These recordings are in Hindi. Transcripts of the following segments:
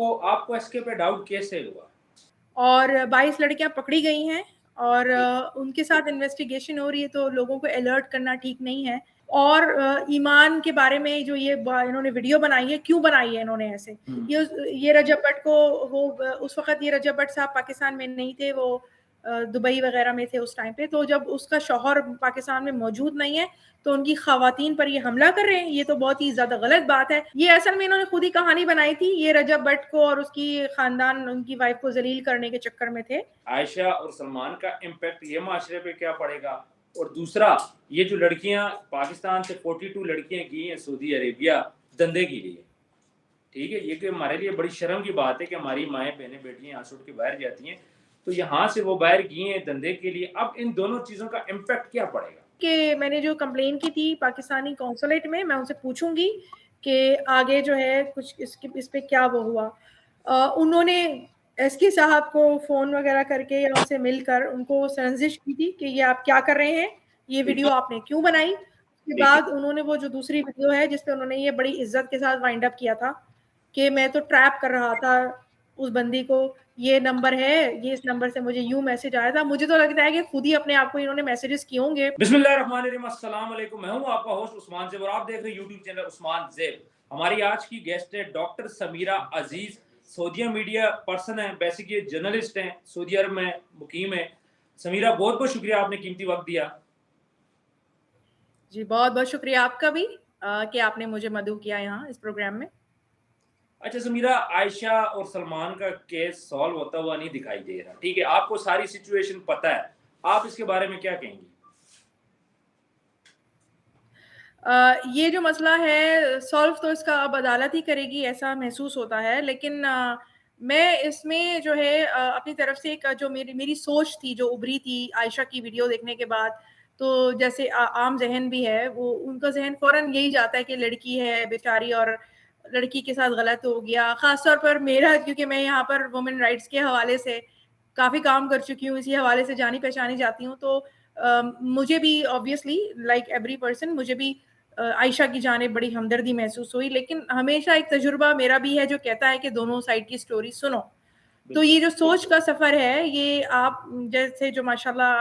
आपको इसके पे डाउट कैसे हुआ? और 22 लड़कियां पकड़ी गई हैं और ठीक। उनके साथ इन्वेस्टिगेशन हो रही है, तो लोगों को अलर्ट करना ठीक नहीं है। और ईमान के बारे में जो इन्होंने वीडियो बनाई है, क्यों बनाई है इन्होंने ऐसे? ये रजब भट्ट को वो उस वक़्त ये रजब भट्ट साहब पाकिस्तान में नहीं थे, वो दुबई वगैरह में थे उस टाइम पे। तो जब उसका शौहर पाकिस्तान में मौजूद नहीं है, तो उनकी ख़वातीन पर ये हमला कर रहे हैं, ये तो बहुत ही ज़्यादा गलत बात है। ये असल में इन्होंने खुद ही कहानी बनाई थी, ये रजब भट्ट को और उसकी ख़ानदान, उनकी वाइफ़ को ज़लील करने के चक्कर में थे। आयशा और सलमान का इम्पैक्ट ये माशरे पे क्या पड़ेगा? और दूसरा, ये जो लड़कियां पाकिस्तान से 42 लड़कियां गई हैं सऊदी अरेबिया धंधे के लिए, ठीक है, ये कि हमारे लिए बड़ी शर्म की बात है कि हमारी माएँ बहनें बेटियां यहाँ से उठ के बाहर जाती हैं, तो यहाँ से वो बाहर गई हैं धंधे के लिए। अब इन दोनों चीज़ों का इम्पैक्ट क्या पड़ेगा? कि मैंने जो कंप्लेन की थी पाकिस्तानी कॉन्सुलेट में, मैं उनसे पूछूंगी कि आगे जो है कुछ इस पे क्या वो हुआ। उन्होंने एसके साहब को फ़ोन वगैरह करके या उनसे मिलकर उनको रंजिश की थी कि ये आप क्या कर रहे हैं, ये ठीक वीडियो है। आपने क्यों बनाई। उसके ठीक है। बाद उन्होंने वो जो दूसरी वीडियो है जिसपे उन्होंने ये बड़ी इज्जत के साथ वाइंड अप किया था कि मैं तो ट्रैप कर रहा था उस बंदी को, ये नंबर है, ये इस नंबर से मुझे यूँ मैसेज आया था। मुझे तो लगता है कि खुद ही अपने आप को इन्होंने मैसेजेस किए होंगे। बिस्मिल्लाहिर्रहमानिर्रहीम, अस्सलाम वालेकुम। मैं हूं आपका होस्ट उस्मान ज़ेब और आप देख रहे हैं यूट्यूब चैनल उस्मान ज़ेब। हमारी आज की गेस्ट है डॉक्टर समीरा अजीज, सऊदीया मीडिया पर्सन है, बेसिकली जर्नलिस्ट हैं, सऊदी अरब में मुकीम है। समीरा, बहुत बहुत शुक्रिया, आपने कीमती वक्त दिया। जी, बहुत-बहुत शुक्रिया आपका भी कि आपने मुझे मदऊ किया यहाँ इस प्रोग्राम में। अच्छा समीरा, आयशा और सलमान का केस सॉल्व होता हुआ नहीं दिखाई दे रहा, ठीक है, आपको सारी सिचुएशन पता है, आप इसके बारे में क्या कहेंगी? ये जो मसला है सॉल्व तो इसका अब अदालत ही करेगी, ऐसा महसूस होता है। लेकिन मैं इसमें जो है अपनी तरफ से एक जो मेरी मेरी सोच थी, जो उभरी थी आयशा की वीडियो देखने के बाद, तो जैसे आम ज़हन भी है, वो उनका ज़हन फ़ौरन यही जाता है कि लड़की है बेचारी और लड़की के साथ गलत हो गया। ख़ास तौर पर मेरा, क्योंकि मैं यहाँ पर वुमेन राइट्स के हवाले से काफ़ी काम कर चुकी हूँ, इसी हवाले से जानी-पहचानी जाती हूँ, तो मुझे भी ऑब्वियसली लाइक एवरी पर्सन मुझे भी आयशा की जानिब बड़ी हमदर्दी महसूस हुई। लेकिन हमेशा एक तजुर्बा मेरा भी है जो कहता है कि दोनों साइड की स्टोरी सुनो। तो बिल्कुल। ये जो सोच का सफ़र है, ये आप जैसे जो माशाल्लाह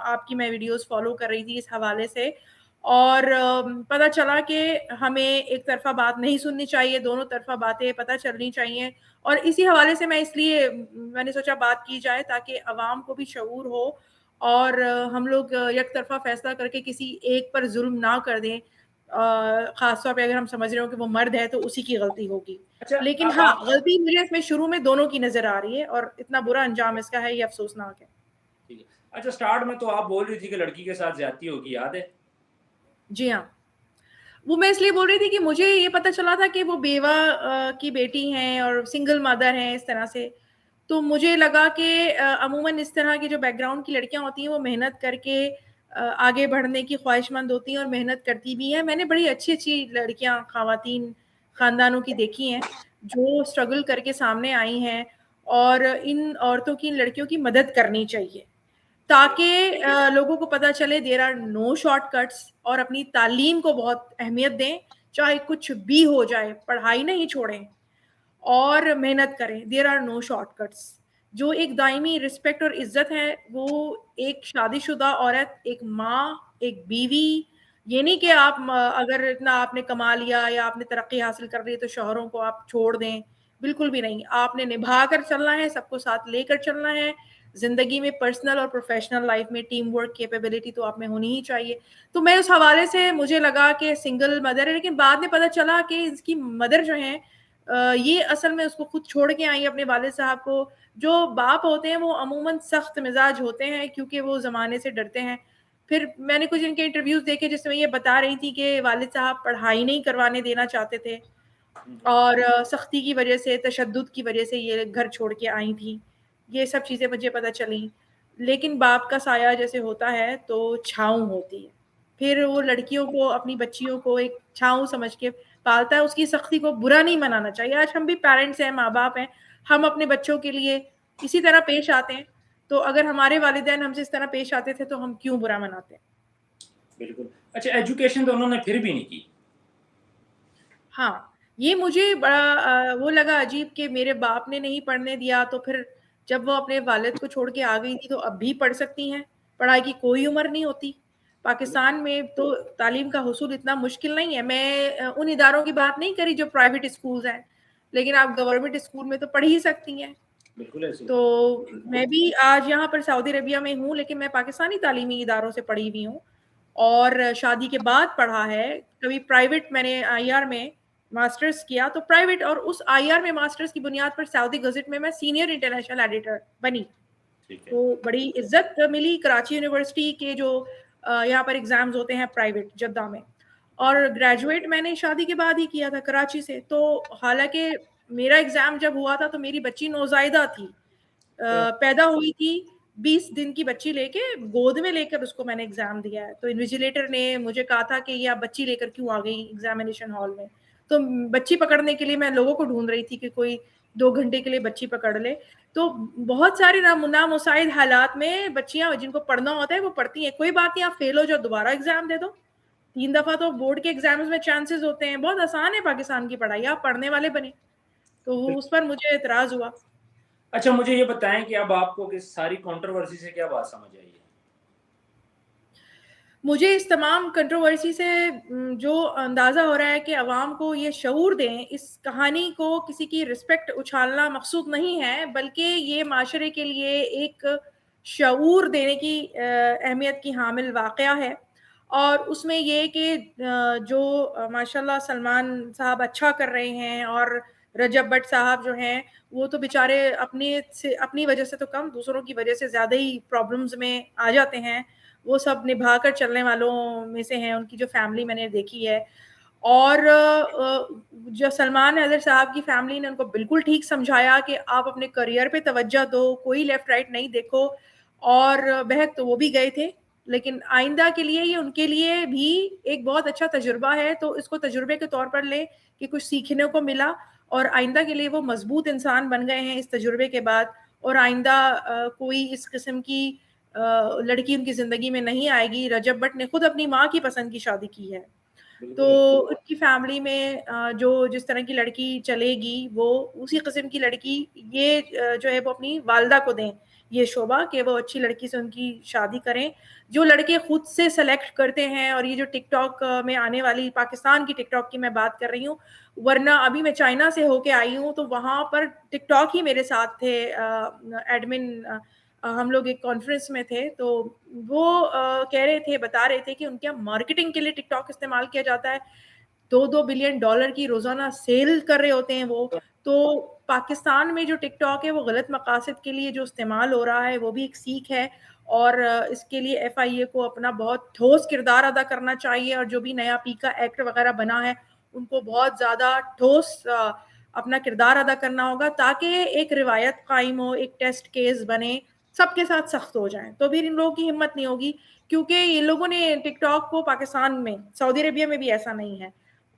आपकी मैं वीडियोज़ फ़ॉलो कर रही थी इस हवाले से, और पता चला कि हमें एक तरफ़ा बात नहीं सुननी चाहिए, दोनों तरफ़ा बातें पता चलनी चाहिए। और इसी हवाले से मैंने सोचा बात की जाए ताकि अवाम को भी शऊर हो और हम लोग एक तरफ़ा फ़ैसला करके किसी एक पर ज़ुल्म ना कर दें। ख़ास तौर पे अगर हम समझ रहे हो कि वो मर्द है तो उसी की गलती होगी। अच्छा, लेकिन अब हाँ, आप गलती मुझे इसमें शुरू में दोनों की नज़र आ रही है और इतना बुरा अंजाम इसका है, ये अफ़सोसनाक है। ठीक है। अच्छा, स्टार्ट में तो आप बोल रही थी कि लड़की के साथ ज्यादती होगी, याद है? जी हाँ। वो मैं इसलिए बोल रही थी कि मुझे ये पता चला था कि वो बेवा की बेटी हैं और सिंगल मदर हैं इस तरह से। तो मुझे लगा कि अमूमन इस तरह की जो बैकग्राउंड की लड़कियाँ होती हैं वो मेहनत करके आगे बढ़ने की ख्वाहिशमंद होती हैं और मेहनत करती भी हैं। मैंने बड़ी अच्छी-अच्छी लड़कियाँ, ख़वातीन, ख़ानदानों की देखी हैं, जो स्ट्रगल करके सामने आई हैं, और इन औरतों की, इन लड़कियों की मदद करनी चाहिए। ताकि लोगों को पता चले देयर आर नो शॉर्टकट्स, और अपनी तालीम को बहुत अहमियत दें, चाहे कुछ भी हो जाए, पढ़ाई नहीं छोड़ें और मेहनत करें। There are no shortcuts. जो एक दायमी रिस्पेक्ट और इज़्ज़त है, वो एक शादीशुदा औरत, एक माँ, एक बीवी, ये नहीं कि आप अगर इतना आपने कमा लिया या आपने तरक्की हासिल कर ली तो शौहरों को आप छोड़ दें, बिल्कुल भी नहीं। आपने निभा कर चलना है, सबको साथ लेकर चलना है। ज़िंदगी में पर्सनल और प्रोफ़ेशनल लाइफ़ में टीम वर्क कैपेबिलिटी तो आप में होनी ही चाहिए। तो मैं उस हवाले से मुझे लगा कि सिंगल मदर है, लेकिन बाद में पता चला कि इसकी मदर जो हैं ये असल में उसको खुद छोड़ के आई अपने वालिद साहब को। जो बाप होते हैं वो अमूमन सख्त मिजाज होते हैं क्योंकि वो ज़माने से डरते हैं। फिर मैंने कुछ इनके इंटरव्यूज़ देखे जिसमें ये बता रही थी कि वालिद साहब पढ़ाई नहीं करवाने देना चाहते थे और सख्ती की वजह से, तशद्दुद की वजह से ये घर छोड़ के आई थी। ये सब चीज़ें मुझे पता चली। लेकिन बाप का साया जैसे होता है तो छाँव होती है। फिर वो लड़कियों को, अपनी बच्चियों को एक छाँव समझ के पालता है, उसकी सख्ती को बुरा नहीं मनाना चाहिए। आज हम भी पेरेंट्स हैं, माँ-बाप हैं, हम अपने बच्चों के लिए इसी तरह पेश आते हैं। तो अगर हमारे वालिदैन हमसे इस तरह पेश आते थे तो हम क्यों बुरा मनाते? बिल्कुल। अच्छा, एजुकेशन तो उन्होंने फिर भी नहीं की। हाँ, ये मुझे बड़ा वो लगा अजीब कि मेरे बाप ने नहीं पढ़ने दिया, तो फिर जब वो अपने वालिद को छोड़ के आ गई थी तो अब भी पढ़ सकती हैं। पढ़ाई की कोई उम्र नहीं होती। पाकिस्तान में तो तालीम का हुसूल इतना मुश्किल नहीं है। मैं उन इदारों की बात नहीं करी जो प्राइवेट स्कूल्स हैं, लेकिन आप गवर्नमेंट स्कूल में तो पढ़ ही सकती हैं। बिल्कुल ऐसे। तो मैं भी आज यहाँ पर सऊदी अरबिया में हूँ, लेकिन मैं पाकिस्तानी तालीमी इदारों से पढ़ी हुई हूँ और शादी के बाद पढ़ा है। कभी प्राइवेट मैंने आईआर में मास्टर्स किया, तो प्राइवेट, और उस आईआर में मास्टर्स की बुनियाद पर सऊदी गज़ट में मैं सीनियर इंटरनेशनल एडिटर बनी। ठीक है। तो बड़ी इज्जत मिली कराची यूनिवर्सिटी के जो यहाँ पर एग्जाम्स होते हैं प्राइवेट जद्दा में। और ग्रेजुएट मैंने शादी के बाद ही किया था कराची से। तो हालांकि मेरा एग्जाम जब हुआ था तो मेरी बच्ची नौजायदा थी, पैदा हुई थी, 20 दिन की बच्ची लेके गोद में लेकर उसको मैंने एग्जाम दिया है। तो इन्विजिलेटर ने मुझे कहा था कि ये आप बच्ची लेकर क्यों आ गई एग्जामिनेशन हॉल में। तो बच्ची पकड़ने के लिए मैं लोगों को ढूंढ रही थी कि कोई 2 घंटे के लिए बच्ची पकड़ ले। तो बहुत सारे नामुसाइद हालात में बच्चियां जिनको पढ़ना होता है वो पढ़ती हैं। कोई बात नहीं, आप फेल हो जाओ, दोबारा एग्जाम दे दो। 3 दफा तो बोर्ड के एग्जाम्स में चांसेस होते हैं। बहुत आसान है पाकिस्तान की पढ़ाई, आप पढ़ने वाले बने। तो वो उस पर मुझे एतराज हुआ। अच्छा, मुझे ये बताएं कि अब आपको किस सारी कंट्रोवर्सी से क्या बात समझ आई है? मुझे इस तमाम कंट्रोवर्सी से जो अंदाज़ा हो रहा है कि अवाम को ये शऊर दें, इस कहानी को किसी की रिस्पेक्ट उछालना मकसूद नहीं है, बल्कि ये माशरे के लिए एक शऊर देने की अहमियत की हामिल वाक़या है। और उसमें ये कि जो माशाल्लाह सलमान साहब अच्छा कर रहे हैं, और रजब भट्ट साहब जो हैं, वो तो बेचारे अपनी वजह से तो कम, दूसरों की वजह से ज़्यादा ही प्रॉब्लम्स में आ जाते हैं। वो सब निभा कर चलने वालों में से हैं, उनकी जो फैमिली मैंने देखी है। और जो सलमान हैदर साहब की फैमिली ने उनको बिल्कुल ठीक समझाया कि आप अपने करियर पे तवज्जो दो, कोई लेफ्ट राइट नहीं देखो। और बहक तो वो भी गए थे, लेकिन आइंदा के लिए ये उनके लिए भी एक बहुत अच्छा तजुर्बा है। तो इसको तजुर्बे के तौर पर लें कि कुछ सीखने को मिला, और आइंदा के लिए वो मजबूत इंसान बन गए हैं इस तजुर्बे के बाद। और आइंदा कोई इस किस्म की लड़की उनकी ज़िंदगी में नहीं आएगी। रजब भट्ट ने खुद अपनी माँ की पसंद की शादी की है। तो बिल्कुल। उनकी फैमिली में जो जिस तरह की लड़की चलेगी, वो उसी किस्म की लड़की ये जो है वो अपनी वालिदा को दें ये शोभा कि वो अच्छी लड़की से उनकी शादी करें। जो लड़के खुद से सेलेक्ट करते हैं, और ये जो टिकटॉक में आने वाली, पाकिस्तान की टिकटॉक की मैं बात कर रही हूँ, वरना अभी मैं चाइना से होके आई हूँ तो वहाँ पर टिकटॉक ही मेरे साथ थे एडमिन। हम लोग एक कॉन्फ्रेंस में थे, तो वो कह रहे थे, बता रहे थे कि उनके यहाँ मार्केटिंग के लिए टिकटॉक इस्तेमाल किया जाता है। 2-2 बिलियन डॉलर की रोजाना सेल कर रहे होते हैं वो। तो पाकिस्तान में जो टिकटॉक है वो गलत मकासद के लिए जो इस्तेमाल हो रहा है, वो भी एक सीख है। और इसके लिए एफआईए को अपना बहुत ठोस किरदार अदा करना चाहिए, और जो भी नया पीका एक्ट वगैरह बना है उनको बहुत ज़्यादा ठोस अपना किरदार अदा करना होगा, ताकि एक रिवायत कायम हो, एक टेस्ट केस बने, सबके साथ सख्त हो जाए। तो फिर इन लोगों की हिम्मत नहीं होगी, क्योंकि ये लोगों ने टिकटॉक को, पाकिस्तान में, सऊदी अरेबिया में भी ऐसा नहीं है,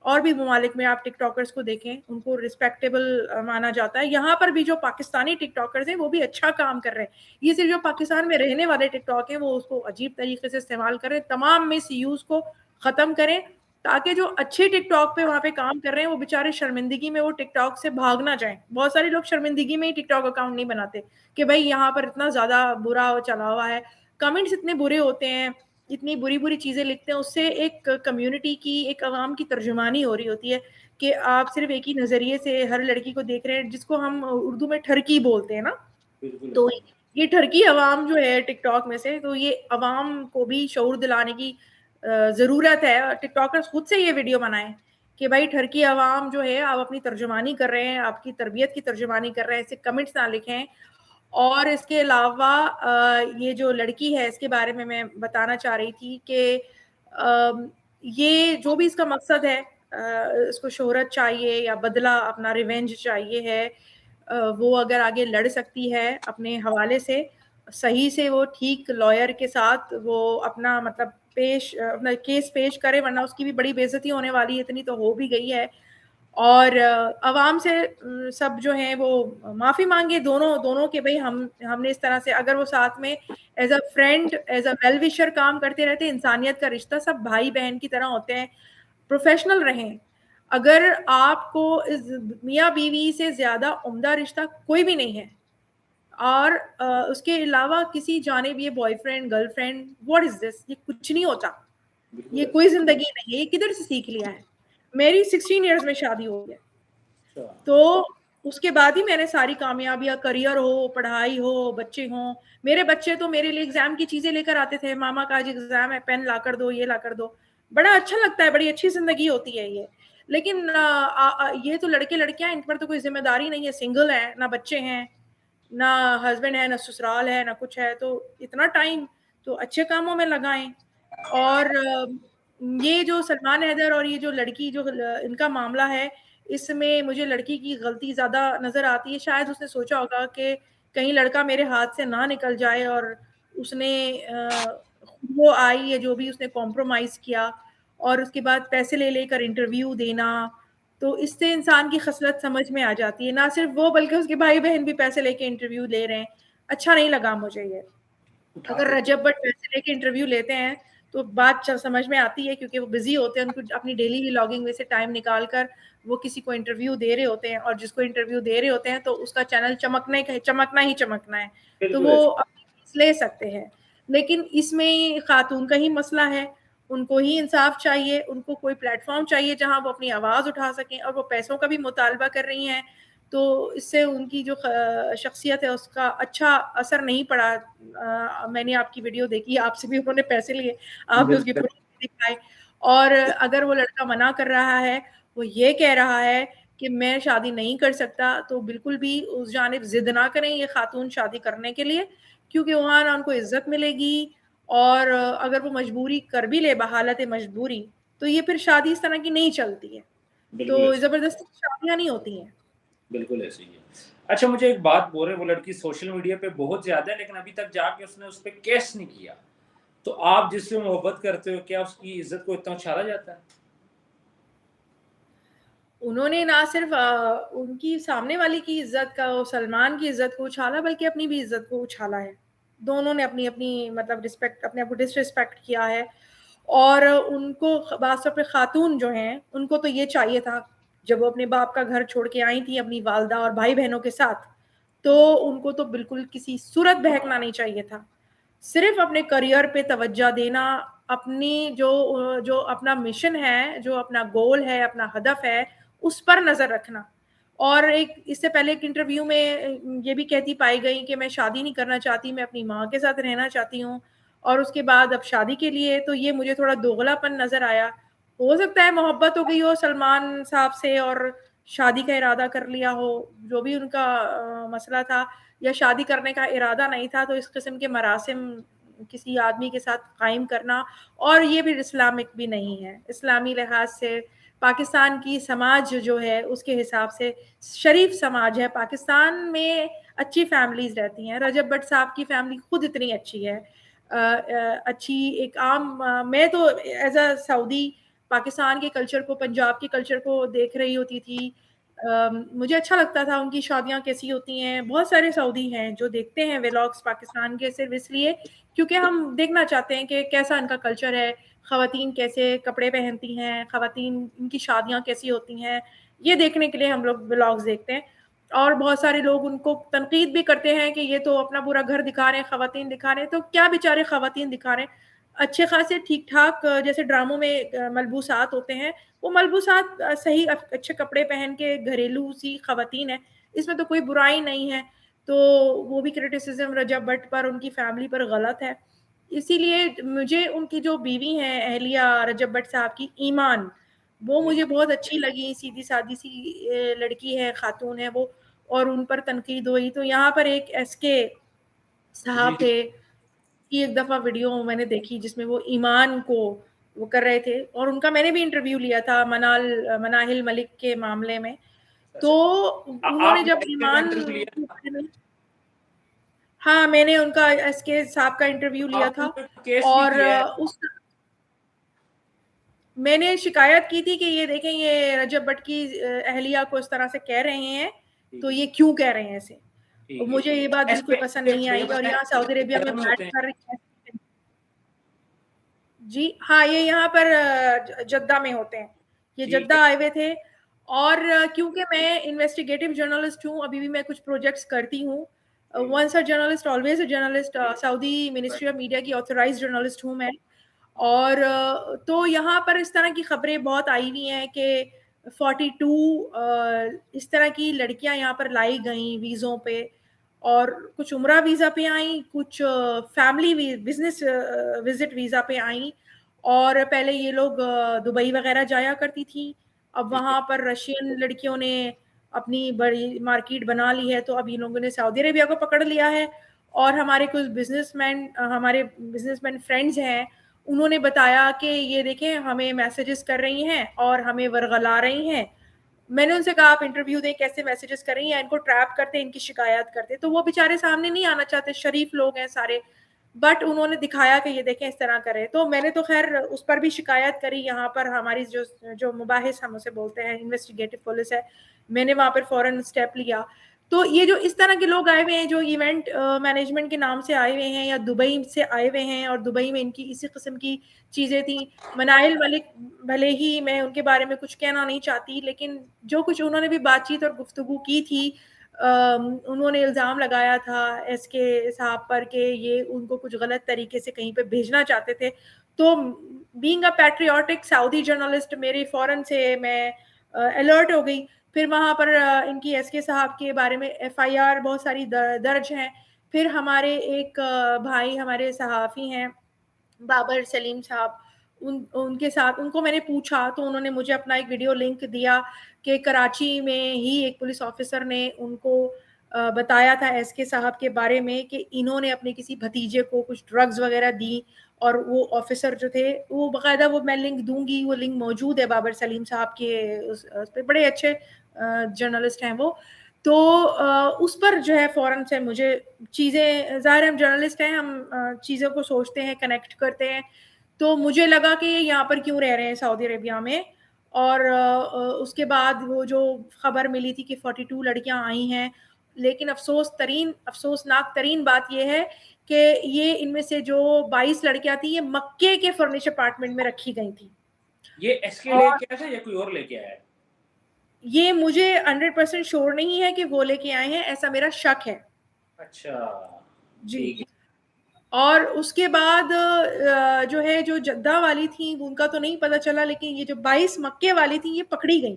और भी ममालिक में आप टिकटॉकर्स को देखें, उनको रिस्पेक्टेबल माना जाता है। यहाँ पर भी जो पाकिस्तानी टिकटॉकर्स हैं वो भी अच्छा काम कर रहे हैं। ये सिर्फ जो पाकिस्तान में रहने वाले टिकटॉक हैं वो उसको अजीब तरीके से इस्तेमाल करें। तमाम मिस यूज को ख़त्म करें, ताकि जो अच्छे टिकटॉक पे वहाँ पे काम कर रहे हैं वो बेचारे शर्मिंदगी में वो टिकटॉक से भाग ना जाएं। बहुत सारे लोग शर्मिंदगी में ही टिकटॉक अकाउंट नहीं बनाते कि भाई यहाँ पर इतना ज़्यादा बुरा चला हुआ है, कमेंट्स इतने बुरे होते हैं, इतनी बुरी-बुरी चीज़ें लिखते हैं, उससे एक कम्युनिटी की, एक अवाम की तर्जुमानी हो रही होती है कि आप सिर्फ़ एक ही नज़रिए से हर लड़की को देख रहे हैं, जिसको हम उर्दू में ठरकी बोलते हैं ना। बिल्कुल। तो ये ठरकी अवाम जो है टिकटॉक में से, तो ये अवाम को भी शऊर दिलाने की ज़रूरत है। टिकटॉकर्स खुद से ये वीडियो बनाएँ कि भाई ठरकी अवाम जो है, आप अपनी तर्जुमानी कर रहे हैं, आपकी तरबियत की तर्जुमानी कर रहे हैं, ऐसे कमेंट्स ना लिखें। और इसके अलावा ये जो लड़की है इसके बारे में मैं बताना चाह रही थी कि ये जो भी इसका मकसद है, इसको शोहरत चाहिए या बदला, अपना रिवेंज चाहिए है, वो अगर आगे लड़ सकती है अपने हवाले से, सही से, वो ठीक लॉयर के साथ वो अपना मतलब अपना केस पेश करे, वरना उसकी भी बड़ी बेइज्जती होने वाली है, इतनी तो हो भी गई है। और अवाम से सब जो हैं वो माफ़ी माँगे, दोनों दोनों के भई हमने इस तरह से, अगर वो साथ में as a friend, as a well wisher काम करते रहते, इंसानियत का रिश्ता, सब भाई-बहन की तरह होते हैं, प्रोफ़ेशनल रहें। अगर आपको इस मियाँ बीवी से ज्यादा उम्दा रिश्ता कोई भी नहीं है, और उसके अलावा किसी जानिब ये boyfriend girlfriend, what is this, ये कुछ नहीं होता, बिल्कुल ये ऐसा कोई ही जिंदगी नहीं है, ये किधर से सीख लिया है। मेरी 16 इयर्स में शादी हो गई है, है। अच्छा। तो उसके बाद ही मैंने सारी कामयाबियां, करियर हो, पढ़ाई हो, बच्चे हों। मेरे बच्चे तो मेरे लिए एग्जाम की चीजें लेकर आते थे, मामा का आज एग्जाम है, पेन ला कर दो, ये ला कर दो। बड़ा अच्छा लगता है, बड़ी अच्छी जिंदगी होती है ये। लेकिन ये तो लड़के लड़कियां, इन पर तो कोई जिम्मेदारी नहीं है, सिंगल है, ना बच्चे हैं, ना हस्बैंड है, ना ससुराल है, ना कुछ है, तो इतना टाइम तो अच्छे कामों में लगाएं। और ये जो सलमान हैदर और ये जो लड़की जो इनका मामला है, इसमें मुझे लड़की की गलती ज्यादा नजर आती है। शायद उसने सोचा होगा कि कहीं लड़का मेरे हाथ से ना निकल जाए, और उसने वो आई या जो भी उसने कॉम्प्रोमाइज किया, और उसके बाद पैसे ले लेकर इंटरव्यू देना, तो इससे इंसान की खसलत समझ में आ जाती है। ना सिर्फ वो, बल्कि उसके भाई बहन भी पैसे लेके इंटरव्यू ले रहे हैं। अच्छा नहीं लगा मुझे ये। उठा अगर के रजब भट्ट पैसे लेके इंटरव्यू लेते हैं तो बात समझ में आती है, क्योंकि वो बिजी होते हैं, उनको अपनी डेली व्लॉगिंग में से टाइम निकाल कर वो किसी को इंटरव्यू दे रहे होते हैं, और जिसको इंटरव्यू दे रहे होते हैं तो उसका चैनल चमकना ही चमकना है, तो बिल्कुल वो ऐसा। अपनी फीस ले सकते हैं। लेकिन इसमें खातून का ही मसला है, उनको ही इंसाफ चाहिए, उनको कोई प्लेटफॉर्म चाहिए जहां वो अपनी आवाज उठा सकें, और वो पैसों का भी मुतालबा कर रही हैं, तो इससे उनकी जो शख्सियत है उसका अच्छा असर नहीं पड़ा। मैंने आपकी वीडियो देखी, आपसे भी उन्होंने पैसे लिए, आपने उसके बिल्कुल। प्रूफ दिखाए। और अगर वो लड़का मना कर रहा है, वो ये कह रहा है कि मैं शादी नहीं कर सकता, तो बिल्कुल भी उस जानिब जिद ना करें ये खातून शादी करने के लिए, क्योंकि वहाँ ना उनको इज्जत मिलेगी। और अगर वो मजबूरी कर भी ले, बहालत मजबूरी, तो ये फिर शादी इस तरह की नहीं चलती है, बिल्कुल तो ऐसा। जबरदस्ती शादियां नहीं होती हैं। बिल्कुल ऐसे ही है। अच्छा, मुझे एक बात बोल रहे, वो लड़की सोशल मीडिया पे बहुत ज्यादा है, लेकिन अभी तक जाके उसने उस पर केस नहीं किया। तो आप जिससे मोहब्बत करते हो, क्या उसकी इज्जत को इतना उछाला जाता है? उन्होंने ना सिर्फ उनकी सामने वाली की इज्जत का, सलमान की इज्जत को उछाला, बल्कि अपनी भी इज्जत को उछाला है। दोनों ने अपनी अपनी मतलब रिस्पेक्ट, अपने आप को डिसरिस्पेक्ट किया है। और उनको खासतौर पे खातून जो हैं, उनको तो ये चाहिए था, जब वो अपने बाप का घर छोड़ के आई थी अपनी वालदा और भाई बहनों के साथ, तो उनको तो बिल्कुल किसी सूरत बहकना नहीं चाहिए था। सिर्फ अपने करियर पे तवज्जो देना, अपनी जो अपना मिशन है, जो अपना गोल है, अपना हदफ है, उस पर नजर रखना। और एक इससे पहले एक इंटरव्यू में ये भी कहती पाई गई कि मैं शादी नहीं करना चाहती, मैं अपनी माँ के साथ रहना चाहती हूँ, और उसके बाद अब शादी के लिए, तो ये मुझे थोड़ा दोगलापन नजर आया। हो सकता है मोहब्बत हो गई हो सलमान साहब से और शादी का इरादा कर लिया हो, जो भी उनका मसला था, या शादी करने का इरादा नहीं था, तो इस किस्म के मरासिम किसी आदमी के साथ कायम करना, और ये भी इस्लामिक भी नहीं है। इस्लामी लिहाज से पाकिस्तान की समाज जो है उसके हिसाब से शरीफ समाज है। पाकिस्तान में अच्छी फैमिलीज रहती हैं, रजब भट्ट साहब की फैमिली खुद इतनी अच्छी है, अच्छी एक आम मैं तो एज अ सऊदी पाकिस्तान के कल्चर को, पंजाब के कल्चर को देख रही होती थी। मुझे अच्छा लगता था उनकी शादियां कैसी होती हैं। बहुत सारे सऊदी हैं जो देखते हैं व्लॉग्स पाकिस्तान के, सिर्फ इसलिए क्योंकि हम देखना चाहते हैं कि कैसा इनका कल्चर है, खवातीन कैसे कपड़े पहनती हैं, खवातीन इनकी शादियां कैसी होती हैं, ये देखने के लिए हम लोग व्लॉग्स देखते हैं। और बहुत सारे लोग उनको तनकीद भी करते हैं कि ये तो अपना पूरा घर दिखा रहे हैं, खवातीन दिखा रहे हैं, तो क्या बेचारे खवातीन दिखा रहे हैं, अच्छे खासे ठीक ठाक जैसे ड्रामों में मलबूसात होते हैं, वो मलबूसात सही अच्छे कपड़े पहन के घरेलू सी खवातीन है, इसमें तो कोई बुराई नहीं है। तो वो भी क्रिटिसिज्म रजब भट्ट पर, उनकी फैमिली पर गलत है। इसीलिए मुझे उनकी जो बीवी हैं अहलिया रजब भट्ट साहब की, ईमान, वो मुझे बहुत अच्छी लगी, सीधी सादी सी लड़की है, खातून है वो। और उन पर तनकीद हुई, तो यहाँ पर एक एसके जी साहब जी। थे की एक दफा वीडियो मैंने देखी जिसमें वो ईमान को वो कर रहे थे, और उनका मैंने भी इंटरव्यू लिया था मनाहिल मलिक के मामले में। तो अच्छा। उन्होंने जब आपने इसका ईमान इंटरव्यू लिया था? हाँ, मैंने उनका एसके साहब का इंटरव्यू लिया आपने था। उन पर केस भी और किया है? उस मैंने शिकायत की थी कि ये देखें, ये रजब भट्ट की अहलिया को इस तरह से कह रहे हैं, ठीक तो है। ये क्यों कह रहे हैं ऐसे। और ठीक है। मुझे ये बात ऐसे बिल्कुल पसंद नहीं आई, और यहाँ सऊदी अरेबिया में गर्म बैठ होते हैं। कर जी हाँ, ये यहाँ पर जद्दा में होते हैं। ये ठीक जद्दा है। आए हुए थे। और क्योंकि मैं इन्वेस्टिगेटिव जर्नलिस्ट हूँ, अभी भी मैं कुछ प्रोजेक्ट्स करती हूँ। Once a journalist always a journalist. Saudi ministry of media की ऑथराइज्ड जर्नलिस्ट हूँ मैं। और तो यहाँ पर इस तरह की खबरें बहुत आई हुई हैं कि 42 इस तरह की लड़कियां यहाँ पर लाई गई वीज़ों पे, और कुछ उम्रा वीज़ा पे आई, कुछ फैमिली बिजनेस विजिट वीज़ा पे आई। और पहले ये लोग दुबई वगैरह जाया करती थी, अब ठीक है। वहाँ पर रशियन लड़कियों ने अपनी बड़ी मार्केट बना ली है, तो अब इन लोगों ने सऊदी अरेबिया को पकड़ लिया है। और हमारे कुछ हमारे बिजनेसमैन फ्रेंड्स हैं, उन्होंने बताया कि ये देखें हमें मैसेजेस कर रही हैं और हमें वर्गला रही हैं। मैंने उनसे कहा आप इंटरव्यू दें, कैसे मैसेजेस कर रही हैं, इनको ट्रैप करते हैं, इनकी शिकायत करते हैं। तो वो बेचारे सामने नहीं आना चाहते, शरीफ लोग हैं सारे, बट उन्होंने दिखाया कि ये देखें इस तरह करें। तो मैंने तो खैर उस पर भी शिकायत करी। यहाँ पर हमारी जो जो मुबाहिस हम उसे बोलते हैं, इन्वेस्टिगेटिव पुलिस है, मैंने वहाँ पर फौरन स्टेप लिया। तो ये जो इस तरह के लोग आए हुए हैं जो इवेंट मैनेजमेंट के नाम से आए हुए हैं या दुबई से आए हुए हैं, और दुबई में इनकी इसी किस्म की चीज़ें थी। मनाइल मलिक, भले ही मैं उनके बारे में कुछ कहना नहीं चाहती, लेकिन जो कुछ उन्होंने भी बातचीत और गुफ्तगू की थी, उन्होंने इल्ज़ाम लगाया था एसके साहब पर कि ये उनको कुछ गलत तरीके से कहीं पे भेजना चाहते थे। तो being a patriotic Saudi journalist, मेरे फ़ौरन से मैं अलर्ट हो गई। फिर वहाँ पर इनकी एसके साहब के बारे में एफआईआर बहुत सारी दर्ज हैं। फिर हमारे एक भाई हमारे सहाफ़ी हैं, बाबर सलीम साहब, उनके साथ उनको मैंने पूछा तो उन्होंने मुझे अपना एक वीडियो लिंक दिया कि कराची में ही एक पुलिस ऑफिसर ने उनको बताया था एसके साहब के बारे में कि इन्होंने अपने किसी भतीजे को कुछ ड्रग्स वगैरह दी। और वो ऑफिसर जो थे, वो बाकायदा, वो मैं लिंक दूंगी, वो लिंक मौजूद है बाबर सलीम साहब के उस पे, बड़े अच्छे जर्नलिस्ट हैं वो। तो उस पर जो है फ़ौरन से मुझे चीज़ें, ज़ाहिर है हम जर्नलिस्ट हैं, हम चीज़ों को सोचते हैं, कनेक्ट करते हैं। तो मुझे लगा कि ये यहाँ पर क्यों रह रहे हैं सऊदी अरेबिया में। और उसके बाद वो जो खबर मिली थी कि 42 लड़कियां आई हैं, लेकिन अफसोसनाक तरीन बात ये है कि ये इनमें से जो 22 लड़कियां थी, ये मक्के के फर्निश अपार्टमेंट में रखी गई थी। ये एसके और लेके आया था या कोई और लेके आया है? ये मुझे 100% श्योर नहीं है कि वो लेके आए हैं, ऐसा मेरा शक है। अच्छा, जी। ठीक है। और उसके बाद जो है, जो जद्दा वाली थी उनका तो नहीं पता चला, लेकिन ये जो 22 मक्के वाली थी ये पकड़ी गई।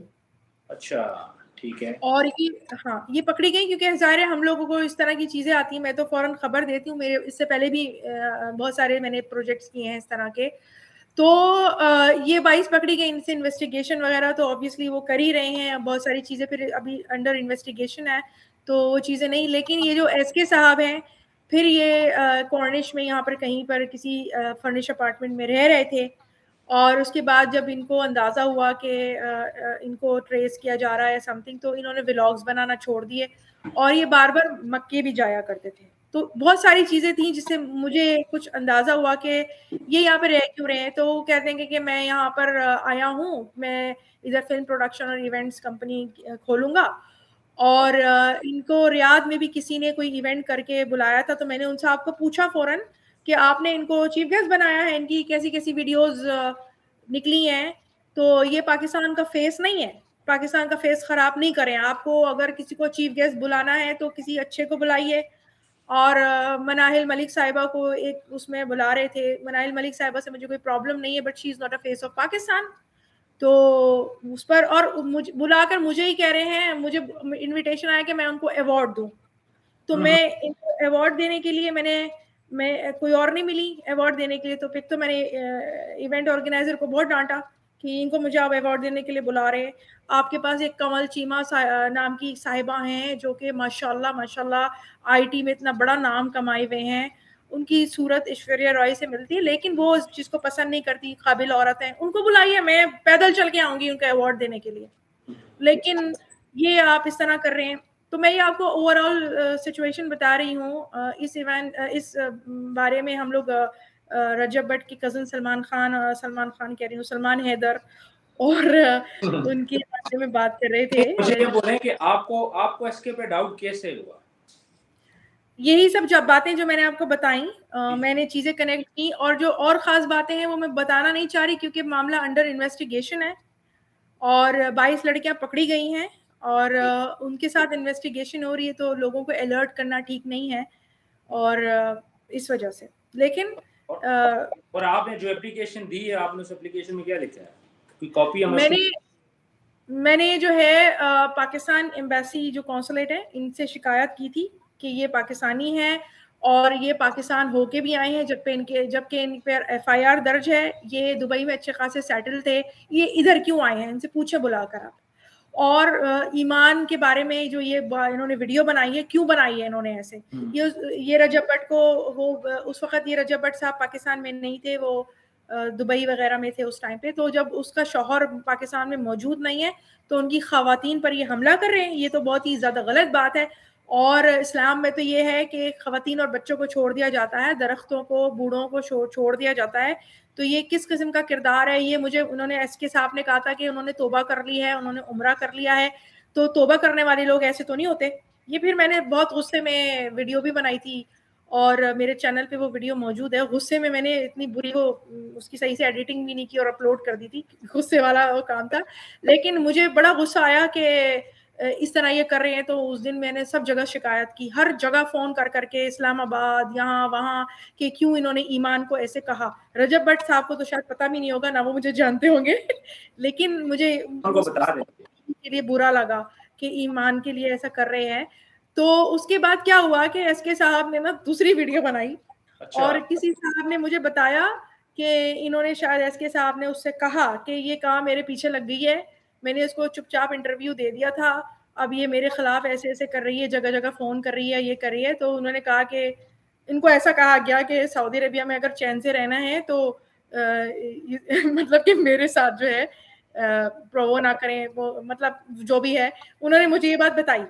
अच्छा, ठीक है। और ये, हाँ, ये पकड़ी गई क्योंकि ज़ाहिर है हम लोगों को इस तरह की चीज़ें आती हैं, मैं तो फ़ौरन खबर देती हूँ। मेरे इससे पहले भी बहुत सारे मैंने प्रोजेक्ट्स किए हैं इस तरह के। तो ये 22 पकड़ी गई, इनसे इन्वेस्टिगेशन वगैरह तो ऑब्वियसली वो कर ही रहे हैं। अब बहुत सारी चीज़ें फिर अभी अंडर इन्वेस्टिगेशन है, तो वो चीज़ें नहीं। लेकिन ये जो एसके साहब हैं, फिर ये कॉर्निश में यहाँ पर कहीं पर किसी फर्निश अपार्टमेंट में रह रहे थे। और उसके बाद जब इनको अंदाज़ा हुआ कि इनको ट्रेस किया जा रहा है समथिंग, तो इन्होंने व्लॉग्स बनाना छोड़ दिए और ये बार-बार मक्के भी जाया करते थे। तो बहुत सारी चीज़ें थी जिससे मुझे कुछ अंदाज़ा हुआ कि ये यहाँ पे रह क्यों रहे हैं। तो वो कहते हैं कि मैं यहाँ पर आया हूँ, मैं इधर फ़िल्म प्रोडक्शन और इवेंट्स कंपनी खोलूँगा। और इनको रियाद में भी किसी ने कोई इवेंट करके बुलाया था, तो मैंने उन साहब को पूछा फ़ौरन कि आपने इनको चीफ गेस्ट बनाया है, इनकी कैसी-कैसी वीडियोज़ निकली हैं, तो ये पाकिस्तान का फेस नहीं है, पाकिस्तान का फेस खराब नहीं करें। आपको अगर किसी को चीफ गेस्ट बुलाना है तो किसी अच्छे को बुलाइए। और मनाहिल मलिक साहिबा को एक उसमें बुला रहे थे। मनाहिल मलिक साहिबा से मुझे कोई प्रॉब्लम नहीं है, but she is not a face of Pakistan. तो उस पर और मुझे बुलाकर मुझे ही कह रहे हैं, मुझे इन्विटेशन आया कि मैं उनको अवार्ड दूँ। तो हम्म, मैं इनको अवार्ड देने के लिए मैं कोई और नहीं मिली अवार्ड देने के लिए। तो फिर तो मैंने इवेंट ऑर्गेनाइजर को बहुत डांटा कि इनको मुझे आप अवार्ड देने के लिए बुला रहे हैं। आपके पास एक कमल चीमा नाम की साहिबा हैं जो कि माशाल्लाह माशाल्लाह आईटी में इतना बड़ा नाम कमाए हुए हैं। उनकी सूरत ऐश्वर्या रॉय से मिलती है, लेकिन वो इस चीज़ को पसंद नहीं करती, काबिल औरत हैं, उनको बुलाइए, मैं पैदल चल के आऊँगी उनको अवार्ड देने के लिए। लेकिन ये आप इस तरह कर रहे हैं। तो मैं ये आपको ओवरऑल सिचुएशन बता रही हूँ। इस बारे में हम लोग रजब भट्ट के कज़न सलमान खान कह रही हूँ, सलमान हैदर और उनके बारे में बात कर रहे नहीं, मुझे थे। ये बोलें कि आपको आपको एसके पे डाउट कैसे हुआ? यही सब जब बातें जो मैंने आपको बताई, जी, मैंने चीज़ें कनेक्ट की, और जो और ख़ास बातें हैं वो मैं बताना नहीं चाह रही क्योंकि मामला अंडर इन्वेस्टिगेशन है। और 22 लड़कियां पकड़ी गई हैं और उनके साथ इन्वेस्टिगेशन हो रही है, तो लोगों को अलर्ट करना ठीक नहीं है और इस वजह से। लेकिन और आपने जो एप्लीकेशन दी है, आपने उस एप्लीकेशन में क्या लिखा है? कोई कॉपी या मैंने मशहूर? मैंने जो है पाकिस्तान एम्बेसी जो कौंसलेट है इनसे शिकायत की थी कि ये पाकिस्तानी हैं और ये पाकिस्तान होके भी आए हैं, जबकि इन पर एफआईआर दर्ज है, ये दुबई में अच्छे खासे सेटल थे, ये इधर क्यों आए हैं, इनसे पूछे बुलाकर आप। और ईमान के बारे में जो ये इन्होंने वीडियो बनाई है, क्यों बनाई है इन्होंने ऐसे, ये रजब भट्ट को वो उस वक्त ये रजब भट्ट साहब पाकिस्तान में नहीं थे, वो दुबई वगैरह में थे उस टाइम पे, तो जब उसका शौहर पाकिस्तान में मौजूद नहीं है तो उनकी खवातीन पर ये हमला कर रहे हैं, ये तो बहुत ही ज़्यादा गलत बात है। और इस्लाम में तो ये है कि खवातीन और बच्चों को छोड़ दिया जाता है, दरख्तों को, बूढ़ों को छोड़ दिया जाता है। तो ये किस किस्म का किरदार है, ये मुझे उन्होंने एसके साहब ने कहा था कि उन्होंने तौबा कर ली है, उन्होंने उम्रा कर लिया है, तो तौबा करने वाले लोग ऐसे तो नहीं होते। ये फिर मैंने बहुत गुस्से में वीडियो भी बनाई थी और मेरे चैनल पे वो वीडियो मौजूद है। गुस्से में मैंने इतनी बुरी वो उसकी सही से एडिटिंग भी नहीं की और अपलोड कर दी थी, गुस्से वाला वो काम था। लेकिन मुझे बड़ा गुस्सा आया कि इस तरह ये कर रहे हैं, तो उस दिन मैंने सब जगह शिकायत की, हर जगह फोन कर करके, इस्लामाबाद, यहाँ वहाँ, कि क्यों इन्होंने ईमान को ऐसे कहा। रजब भट्ट साहब को तो शायद पता भी नहीं होगा, ना वो मुझे जानते होंगे लेकिन मुझे उनको बता देते। के लिए बुरा लगा कि ईमान के लिए ऐसा कर रहे हैं। तो उसके बाद क्या हुआ कि एसके साहब ने ना दूसरी वीडियो बनाई अच्छा। और किसी साहब ने मुझे बताया कि इन्होंने शायद एसके साहब ने उससे कहा कि ये काम मेरे पीछे लग गई है, मैंने इसको चुपचाप इंटरव्यू दे दिया था, अब ये मेरे खिलाफ ऐसे ऐसे कर रही है, जगह जगह फोन कर रही है, ये कर रही है। तो उन्होंने कहा कि इनको ऐसा कहा गया कि सऊदी अरेबिया में अगर चैन से रहना है तो मतलब कि मेरे साथ जो है प्रोवो ना करें, वो मतलब जो भी है, उन्होंने मुझे ये बात बताई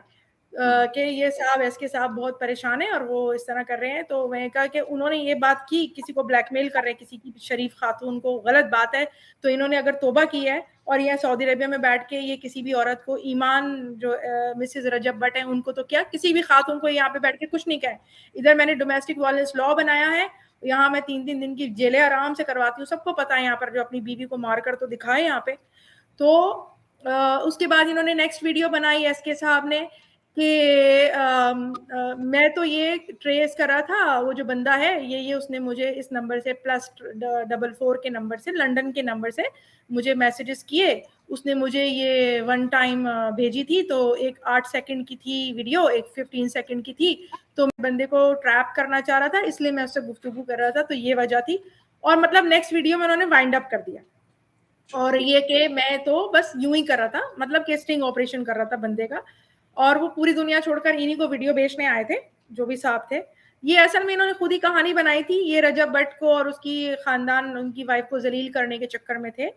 कि ये साहब एसके साहब बहुत परेशान है और वो इस तरह कर रहे हैं। तो मैंने कहा कि उन्होंने ये बात की, किसी को ब्लैकमेल कर रहे हैं, किसी की शरीफ खातून को, गलत बात है। तो इन्होंने अगर तोबा की है और यहाँ सऊदी अरेबिया में बैठ के ये किसी भी औरत को, ईमान जो मिसेस रजब भट्ट हैं उनको तो क्या, किसी भी खातून को यहाँ पे बैठ के कुछ नहीं कहे। इधर मैंने डोमेस्टिक वायलेंस लॉ बनाया है, यहाँ मैं 3-3 दिन की जेलें आराम से करवाती हूँ, सबको पता है यहाँ पर, जो अपनी बीवी को मार कर तो दिखाए यहाँ पे। तो उसके बाद इन्होंने नेक्स्ट वीडियो बनाई एसके साहब ने कि मैं तो ये ट्रेस करा था, वो जो बंदा है ये उसने मुझे इस नंबर से +44 के नंबर से, लंदन के नंबर से मुझे मैसेजेस किए, उसने मुझे ये वन टाइम भेजी थी, तो एक 8 सेकंड की थी वीडियो, एक 15 सेकंड की थी। तो मैं बंदे को ट्रैप करना चाह रहा था, इसलिए मैं उससे गुफ्तगू कर रहा था, तो ये वजह थी। और मतलब नेक्स्ट वीडियो में उन्होंने वाइंड अप कर दिया और ये कि मैं तो बस यूं ही कर रहा था, मतलब कि स्टिंग ऑपरेशन कर रहा था बंदे का, और वो पूरी दुनिया छोड़कर इन्हीं को वीडियो बेचने आए थे, जो भी साहब थे। ये असल में इन्होंने खुद ही कहानी बनाई थी, ये रजब भट्ट को और उसकी खानदान, उनकी वाइफ को जलील करने के चक्कर में थे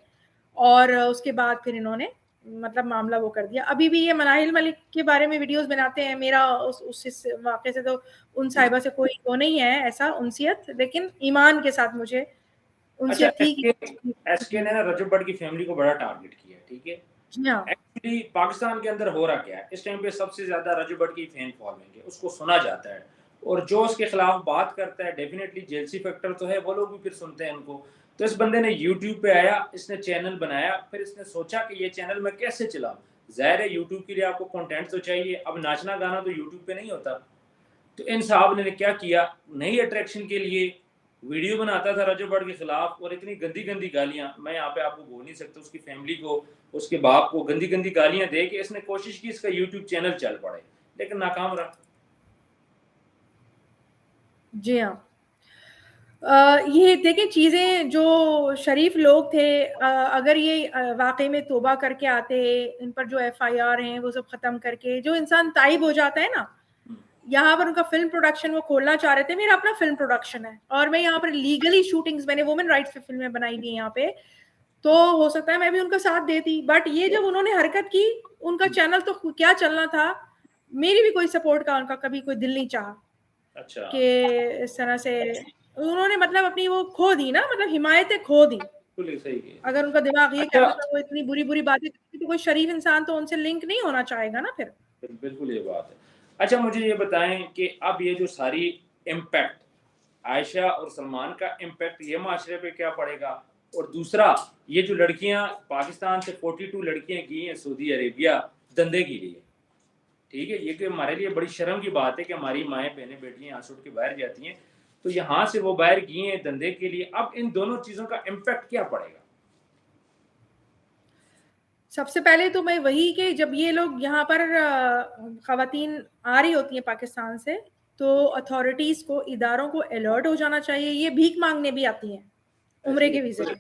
और उसके बाद फिर इन्होंने मतलब मामला वो कर दिया। अभी भी ये मनाहिल मलिक के बारे में वीडियोस बनाते हैं, मेरा उस वाक़े से तो उन साहिबा से कोई वो नहीं है ऐसा उनसियत, लेकिन ईमान के साथ मुझे अच्छा, उनसियत थी कि एसके ने ना रजब भट्ट की फैमिली को बड़ा टारगेट किया, ठीक है। जी हाँ, एक्चुअली पाकिस्तान के अंदर हो रहा क्या है, इस टाइम पे सबसे ज्यादा रजब भट्ट की फैन फॉलोइंग है, उसको सुना जाता है और जो उसके खिलाफ बात करता है, डेफिनेटली जेलसी फैक्टर तो है, वो लोग भी फिर सुनते हैं उनको। तो इस बंदे ने यूट्यूब पे आया, इसने चैनल बनाया, फिर इसने सोचा कि ये चैनल मैं कैसे चलाऊं। जाहिर है यूट्यूब के लिए आपको कंटेंट तो चाहिए, अब नाचना गाना तो यूट्यूब पे नहीं होता। तो इन साहब ने क्या किया, नई अट्रैक्शन के लिए वीडियो बनाता था रजब भट्ट के खिलाफ और इतनी गंदी गंदी गालियां, मैं यहाँ पे आपको बोल नहीं सकता, उसकी फैमिली को, उसके बाप को गंदी गंदी गालियां दे के इसने कोशिश की इसका यूट्यूब चैनल चल पड़े, लेकिन नाकाम रहा। जी हाँ। ये देखिए, चीज़ें जो शरीफ लोग थे, अगर ये वाक़ई में तौबा करके आते, इन पर जो एफआईआर हैं वो सब ख़त्म करके, जो इंसान ताइब हो जाता है ना, यहाँ पर उनका फिल्म प्रोडक्शन वो खोलना चाह रहे थे, मेरा अपना फिल्म प्रोडक्शन है और मैं यहाँ पर लीगली शूटिंग्स, मैंने वुमेन राइट्स पे फिल्में बनाई दी यहाँ पे, तो हो सकता है मैं भी उनका साथ देती, बट ये जब उन्होंने हरकत की, उनका चैनल तो क्या चलना था, मेरी भी कोई सपोर्ट का उनका कभी कोई दिल नहीं चाहा अच्छा, कि इस तरह से उन्होंने मतलब अपनी वो खो दी ना, मतलब हिमायतें खो दी। बिल्कुल सही है। अगर उनका दिमाग ये अच्छा, कहता था, वो इतनी बुरी बुरी बातें करती, तो कोई शरीफ इंसान तो उनसे लिंक नहीं होना चाहेगा ना फिर। बिल्कुल ये बात है। अच्छा, मुझे ये बताएं कि अब ये जो सारी इम्पैक्ट आयशा और सलमान का इम्पैक्ट ये माशरे पे क्या पड़ेगा, और दूसरा ये जो लड़कियां पाकिस्तान से 42 लड़कियां गई हैं सऊदी अरेबिया धंधे के लिए, ठीक है, ये कि हमारे लिए बड़ी शर्म की बात है कि हमारी माएँ बहनें बेटियां यहाँ से उठ के बाहर जाती हैं, तो यहाँ से वो बाहर गई हैं धंधे के लिए। अब इन दोनों चीज़ों का इम्पैक्ट क्या पड़ेगा? सबसे पहले तो मैं वही कि जब ये लोग यहाँ पर ख़वातीन आ रही होती हैं पाकिस्तान से, तो अथॉरिटीज़ को, इदारों को अलर्ट हो जाना चाहिए। ये भीख माँगने भी आती हैं, उम्रे के वीज़े पे,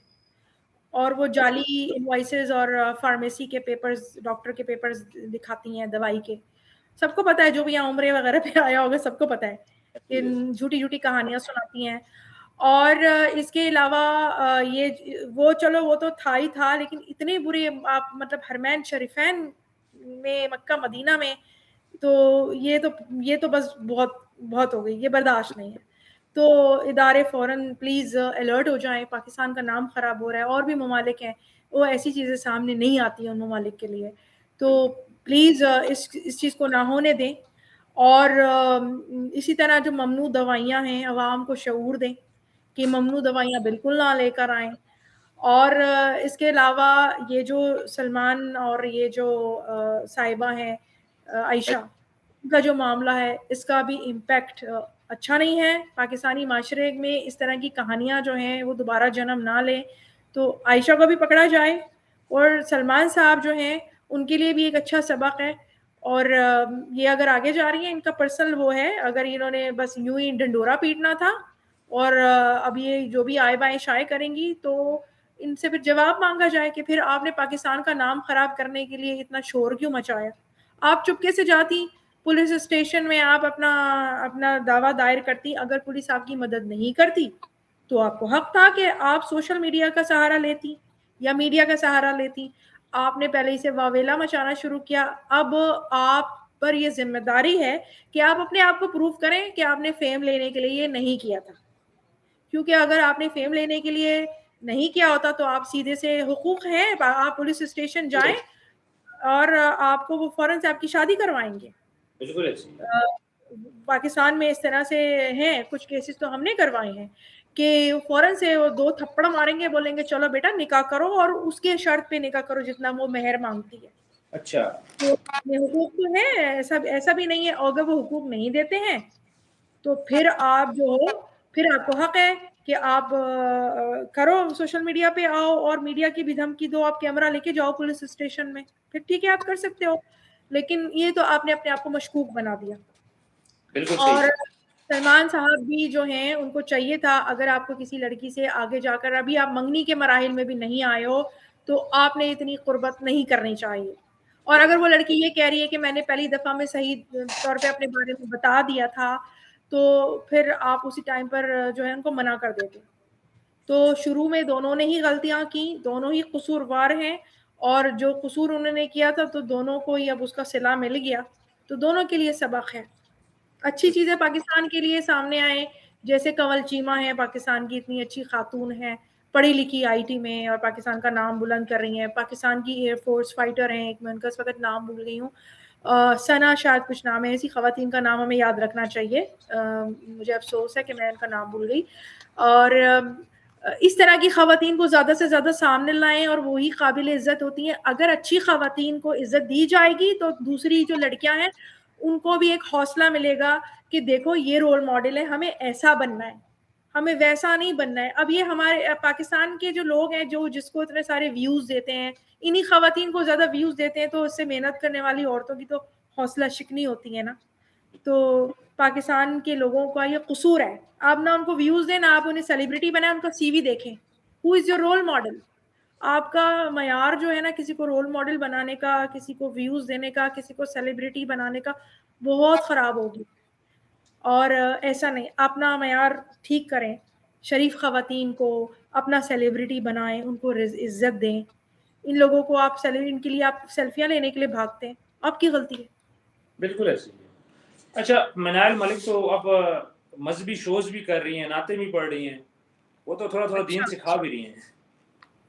और वो जाली इनवॉइसेस और फार्मेसी के पेपर्स, डॉक्टर के पेपर्स दिखाती हैं, दवाई के। सबको पता है, जो भी यहाँ उम्रे वगैरह पे आया होगा, सबको पता है। इन झूठी-झूठी कहानियाँ सुनाती हैं। और इसके अलावा ये वो चलो वो तो था ही था, लेकिन इतने बुरे आप मतलब हरमैन शरीफैन में, मक्का मदीना में, तो ये तो बस बहुत बहुत हो गई, ये बर्दाश्त नहीं है। तो इदारे फ़ौरन प्लीज़ अलर्ट हो जाएँ, पाकिस्तान का नाम ख़राब हो रहा है, और भी ममालिक हैं, वो ऐसी चीज़ें सामने नहीं आती हैं उन ममालिक के लिए। तो प्लीज़ इस चीज़ को ना होने दें, और इसी तरह जो ममनू दवाइयाँ हैं, अवाम को शऊर दें कि ममनू दवाइयाँ बिल्कुल ना लेकर आएँ। और इसके अलावा ये जो सलमान और ये जो साहिबा हैं, आयशा, इनका जो मामला है, इसका भी इम्पैक्ट अच्छा नहीं है। पाकिस्तानी माशरे में इस तरह की कहानियाँ जो हैं वो दोबारा जन्म ना लें, तो आयशा को भी पकड़ा जाए, और सलमान साहब जो हैं उनके लिए भी एक अच्छा सबक है। और ये अगर आगे जा रही हैं, इनका पर्सनल वो है, अगर इन्होंने बस यूं ही ढंढोरा पीटना था, और अब ये जो भी आए बाएं शाये करेंगी, तो इनसे फिर जवाब मांगा जाए कि फिर आपने पाकिस्तान का नाम खराब करने के लिए इतना शोर क्यों मचाया। आप चुपके से जाती पुलिस स्टेशन में, आप अपना अपना दावा दायर करती, अगर पुलिस आपकी मदद नहीं करती तो आपको हक था कि आप सोशल मीडिया का सहारा लेती या मीडिया का सहारा लेती। आपने पहले इसे वावेला मचाना शुरू किया। अब आप पर ये जिम्मेदारी है कि आप अपने आप को प्रूव करें कि आपने फेम लेने के लिए ये नहीं किया था, क्योंकि अगर आपने फेम लेने के लिए नहीं किया होता तो आप सीधे से, हुकूक है, आप पुलिस स्टेशन जाएं और आपको वो फौरन से आपकी शादी करवाएंगे। बिल्कुल ऐसे ही। पाकिस्तान में इस तरह से हैं कुछ केसेस, तो हमने करवाए हैं कि फौरन से वो 2 थप्पड़ मारेंगे, बोलेंगे चलो बेटा निकाह करो, और उसके शर्त पे निकाह करो जितना वो मेहर मांगती है। अच्छा। तो ये हुकूक तो है, ऐसा ऐसा भी नहीं है। और अगर वो हुकूक नहीं देते हैं तो फिर आप जो हो, फिर आपको हक है कि आप करो, सोशल मीडिया पे आओ और मीडिया की भी धमकी दो, आप कैमरा लेके जाओ पुलिस स्टेशन में, फिर ठीक है आप कर सकते हो। लेकिन ये तो आपने अपने आप को मशकूक बना दिया। बिल्कुल सही। और सलमान साहब भी जो हैं, उनको चाहिए था, अगर आपको किसी लड़की से आगे जाकर, अभी आप मंगनी के मराहिल में भी नहीं आए हो, तो आपने इतनी कुर्बत नहीं करनी चाहिए। और अगर वो लड़की ये कह रही है कि मैंने पहली दफ़ा में सही तौर पे अपने बारे में बता दिया था, तो फिर आप उसी टाइम पर जो है उनको मना कर देते। तो शुरू में दोनों ने ही गलतियाँ की, दोनों ही कसूरवार हैं, और जो कसूर उन्होंने किया था तो दोनों को ही अब उसका सिला मिल गया, तो दोनों के लिए सबक है। अच्छी चीज़ें पाकिस्तान के लिए सामने आए, जैसे कंवल चीमा है, पाकिस्तान की इतनी अच्छी खातून है, पढ़ी लिखी आईटी में, और पाकिस्तान का नाम बुलंद कर रही हैं। पाकिस्तान की एयरफोर्स फाइटर हैं एक, मैं उनका इस वक्त नाम भूल गई हूँ, सना शायद कुछ नाम है, ऐसी खवातीन का नाम हमें याद रखना चाहिए। मुझे अफसोस है कि मैं उनका नाम भूल गई। और इस तरह की खवातीन को ज़्यादा से ज़्यादा सामने लाएं, और वही काबिल इज़्ज़त होती हैं। अगर अच्छी खवातीन को इज़्ज़त दी जाएगी तो दूसरी जो लड़कियां हैं उनको भी एक हौसला मिलेगा कि देखो ये रोल मॉडल है, हमें ऐसा बनना है, हमें वैसा नहीं बनना है। अब ये हमारे पाकिस्तान के जो लोग हैं, जो जिसको इतने सारे व्यूज देते हैं, इन्हीं खवातीन को ज्यादा व्यूज देते हैं, तो उससे मेहनत करने वाली औरतों की तो हौसला शिकनी होती है ना। तो पाकिस्तान के लोगों का ये कसूर है, आप ना उनको व्यूज दें, ना आप उन्हें सेलिब्रिटी बनाएं, उनका सीवी देखें, who is your role model. आपका मयार जो है ना, किसी को रोल मॉडल बनाने का, किसी को व्यूज देने का, किसी को सेलिब्रिटी बनाने का, बहुत खराब होगी। और ऐसा नहीं, अपना मयार ठीक करें, शरीफ खवातीन को अपना सेलिब्रिटी बनाएं, उनको इज्जत दें। इन लोगों को आप इनके लिए आप सेल्फियां लेने के लिए भागते हैं, आपकी गलती है। बिल्कुल ऐसे ही है। अच्छा, मनाल मलिक तो अब मजहबी शोज भी कर रही हैं, नाते भी पढ़ रही हैं, वो तो थोड़ा थोड़ा दीन अच्छा, सिखा भी रही हैं।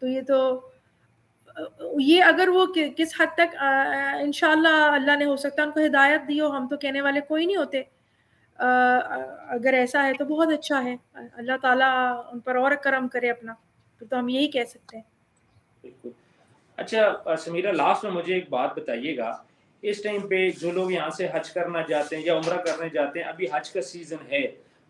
तो ये तो ये अगर वो किस हद तक इंशाल्लाह अल्लाह ने, हो सकता है उनको हिदायत दी हो, हम तो कहने वाले कोई नहीं होते। अगर ऐसा है तो बहुत अच्छा है, अल्लाह ताला उन पर और करम करे अपना। फिर तो हम यही कह सकते हैं। बिल्कुल। अच्छा समीरा, लास्ट में मुझे एक बात बताइएगा, इस टाइम पे जो लोग यहाँ से हज करना चाहते हैं या उम्रा करने जाते हैं, अभी हज का सीज़न है,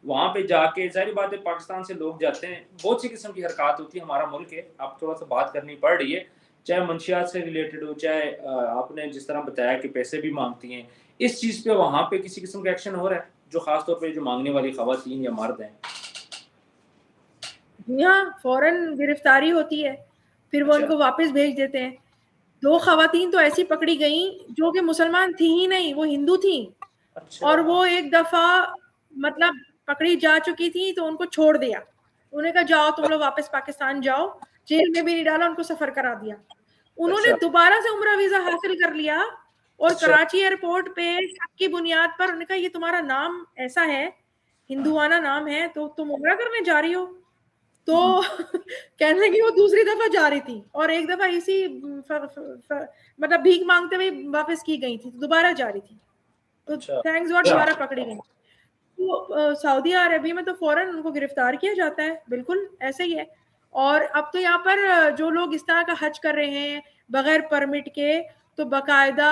वहाँ पे जाके ज़ाहिर बात है पाकिस्तान से लोग जाते हैं, बहुत सी किस्म की हरकत होती है, हमारा मुल्क है, अब थोड़ा-सा बात करनी पड़ रही है, चाहे मंशियात से रिलेटेड हो, चाहे आपने जिस तरह बताया कि पैसे भी माँगती हैं, इस चीज़ पे वहाँ पे किसी किस्म का एक्शन हो रहा है? जो ख़ास तौर पे जो माँगने वाली ख़वातीन या मर्द हैं? जी हाँ, फ़ौरन गिरफ्तारी होती है, फिर वो अच्छा, उनको वापस भेज देते हैं। 2 ख़वातीन तो ऐसी पकड़ी गईं जो कि मुसलमान थी ही नहीं, वो हिंदू थीं अच्छा, और वो एक दफ़ा मतलब पकड़ी जा चुकी थी तो उनको छोड़ दिया। उन्होंने कहा जाओ तुम लोग वापस पाकिस्तान जाओ, जेल में भी नहीं डाला, उनको सफ़र करा दिया। उन्होंने अच्छा, दोबारा से उम्रा वीज़ा हासिल कर लिया और अच्छा, कराची एयरपोर्ट पे शक की बुनियाद पर उन्होंने कहा ये तुम्हारा नाम ऐसा है, हिंदुआना नाम है, तो तुम उम्रा करने जा रही हो? तो हुँ, कहने लगी वो दूसरी दफ़ा जा रही थी और एक दफ़ा इसी फ फ फ मतलब भीख माँगते हुए वापस की गई थी, तो दोबारा जा रही थी। तो अच्छा, थैंक्स गॉड दोबारा पकड़ी गई। तो सऊदी अरेबिया में तो फ़ौरन उनको गिरफ्तार किया जाता है, बिल्कुल ऐसे ही है। और अब तो यहाँ पर जो लोग इस तरह का हज कर रहे हैं बगैर परमिट के, तो बाकायदा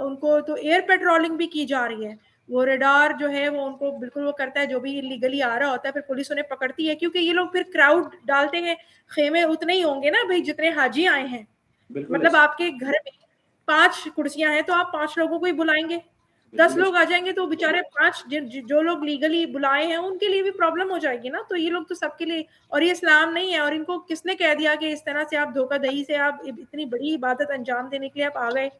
उनको तो एयर पेट्रोलिंग भी की जा रही है। वो रडार जो है वो उनको बिल्कुल वो करता है, जो भी इल्लीगली आ रहा होता है, फिर पुलिस उन्हें पकड़ती है क्योंकि ये लोग फिर क्राउड डालते हैं, खेमे उतने ही होंगे ना भई जितने हाजी आए हैं। बिल्कुल मतलब ऐसा, आपके घर में 5 कुर्सियाँ हैं तो आप 5 लोगों को ही बुलाएँगे। 10 बिल्कुल लोग आ ऐसा। जाएँगे तो बेचारे 5 जो लोग लीगली बुलाए हैं उनके लिए भी प्रॉब्लम हो जाएगी ना, तो ये लोग तो सबके लिए, और ये इस्लाम नहीं है, और इनको किसने कह दिया कि इस तरह से आप धोखाधड़ी से आप इतनी बड़ी इबादत अंजाम देने के लिए आप आ गए।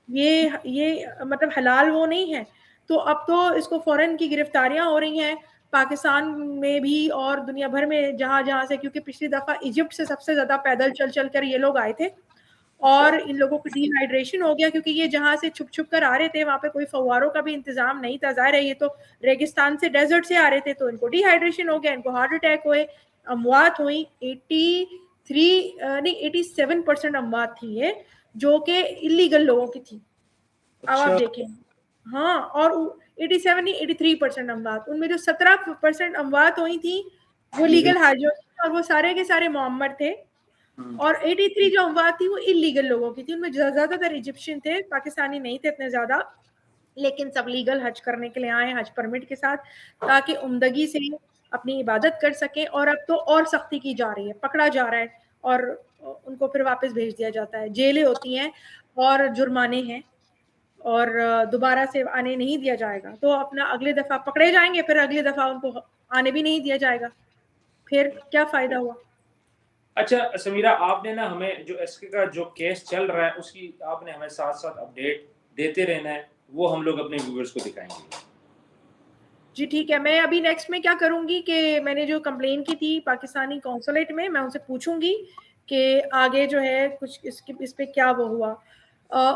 ये मतलब हलाल वो नहीं है। तो अब तो इसको फ़ौरन की गिरफ्तारियाँ हो रही हैं, पाकिस्तान में भी और दुनिया भर में जहाँ-जहाँ से, क्योंकि पिछली दफ़ा इजिप्ट से सबसे ज़्यादा पैदल चल-चल कर ये लोग आए थे अच्छा, और इन लोगों को डिहाइड्रेशन हो गया क्योंकि ये जहाँ से छुप-छुप कर आ रहे थे, वहाँ पे कोई फव्वारों का भी इंतज़ाम नहीं था। ज़ाहिर है ये तो रेगिस्तान से, डेज़र्ट से आ रहे थे, तो इनको डिहाइड्रेशन हो गया, इनको हार्ट अटैक हुए, अमवात हुई। नहीं 87% अमवात थी ये, जो कि इल्लीगल लोगों की थी। अब आप अच्छा, देखें, हाँ, और 87 नहीं 83% अमवात, उनमें जो 17% अमवात हुई थी, वो लीगल, लीगल हाजिर थी और वो सारे के सारे मुअम्मर थे। हुँ, और 83 जो अमवात थी वो इल्लीगल लोगों की थी, उनमें ज़्यादातर इजिप्शियन थे, पाकिस्तानी नहीं थे इतने ज़्यादा, लेकिन सब लीगल हज करने के लिए आए हज परमिट के साथ, ताकि उम्दगी से अपनी इबादत कर सकें। और अब तो और सख्ती की जा रही है, पकड़ा जा रहा है और उनको फिर वापस भेज दिया जाता है, जेलें होती हैं और जुर्माने हैं और दोबारा से आने नहीं दिया जाएगा। तो अपना अगली दफ़ा पकड़े जाएँगे, फिर अगली दफ़ा उनको आने भी नहीं दिया जाएगा, फिर क्या फ़ायदा हुआ? अच्छा समीरा, आपने ना हमें जो एसके का जो केस चल रहा है, उसकी आपने हमें साथ-साथ अपडेट देते रहना है, वो हम लोग अपने व्यूअर्स को दिखाएँगे। जी, ठीक है। मैं अभी नेक्स्ट में क्या करूँगी कि मैंने जो कंप्लेन की थी पाकिस्तानी कॉन्सुलेट में, मैं उनसे पूछूँगी कि आगे जो है कुछ इस पे क्या वो हुआ।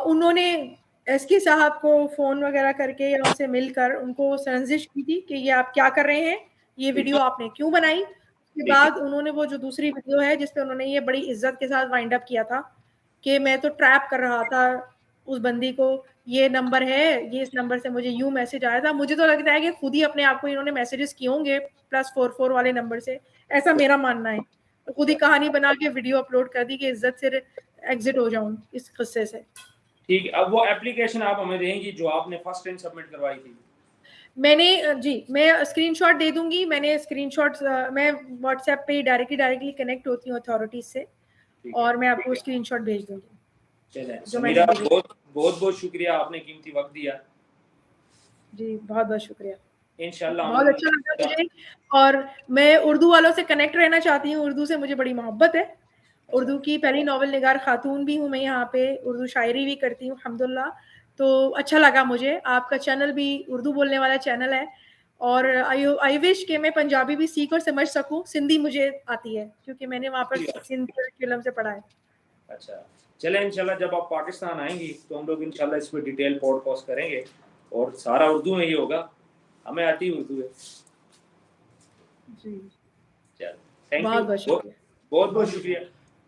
उन्होंने एसके साहब को फ़ोन वग़ैरह करके या उनसे मिलकर उनको रंजिश की थी कि ये आप क्या कर रहे हैं? ये ठीक वीडियो है, आपने क्यों बनाई? उसके ठीक है, बाद उन्होंने वो जो दूसरी वीडियो है जिस पे उन्होंने ये बड़ी इज़्ज़त के साथ वाइंड अप किया था कि मैं तो ट्रैप कर रहा था उस बंदी को, ये नंबर है, ये इस नंबर से मुझे यूँ मैसेज आया था। मुझे तो लगता है कि खुद ही अपने आप को इन्होंने मैसेजेस किए होंगे +44 वाले नंबर से, ऐसा मेरा मानना है। तो खुद ही कहानी बना के वीडियो अपलोड कर दी कि इज़्ज़त से एग्ज़िट हो जाऊँ इस किस्से से। ठीक है। अब वो एप्लीकेशन आप हमें देंगी जो आपने फर्स्ट टाइम सबमिट करवाई थी? मैंने जी, मैं स्क्रीनशॉट दे दूँगी। मैंने स्क्रीनशॉट्स मैं व्हाट्सएप पे डायरेक्टली कनेक्ट होती हूँ अथॉरिटीज़ से ठीक है, और मैं आपको स्क्रीनशॉट भेज दूँगी, चलें। जो मैंने समीरा, भेजी। बहुत-बहुत शुक्रिया, आपने कीमती वक़्त दिया। जी, बहुत-बहुत शुक्रिया। इंशाल्लाह हम बहुत लोग अच्छा लगा मुझे और मैं उर्दू वालों से कनेक्ट रहना चाहती हूँ, उर्दू से मुझे बड़ी मोहब्बत है। अच्छा, उर्दू की पहली नॉवल निगार खातून भी हूँ मैं यहाँ पे, उर्दू शायरी भी करती हूँ अल्हम्दुलिल्लाह। तो अच्छा लगा मुझे, आपका चैनल भी उर्दू बोलने वाला चैनल है और आई विश कि मैं पंजाबी भी सीख और समझ सकूँ, सिंधी मुझे आती है क्योंकि मैंने वहाँ पर अच्छी बात। सिंध करिकुलम से पढ़ा है। अच्छा, चलें इंशाल्लाह जब आप पाकिस्तान आएँगी, तो हम लोग इंशाल्लाह इस पे डिटेल पॉडकास्ट करेंगे और सारा उर्दू में ही होगा। हमें आती उर्दू है। जी, चलो, थैंक यू। बहुत-बहुत शुक्रिया। बहुत-बहुत शुक्रिया।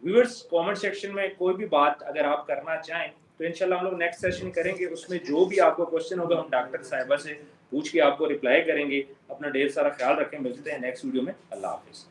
व्यूअर्स, कमेंट सेक्शन में कोई भी बात अगर आप करना चाहें, तो इंशाल्लाह हम लोग नेक्स्ट सेशन करेंगे। उसमें जो भी आपको क्वेश्चन होगा, हम डॉक्टर साहिबा से पूछ के आपको रिप्लाई करेंगे। अपना ढेर सारा ख्याल रखें। मिलते हैं नेक्स्ट वीडियो में। अल्लाह हाफ़िज़।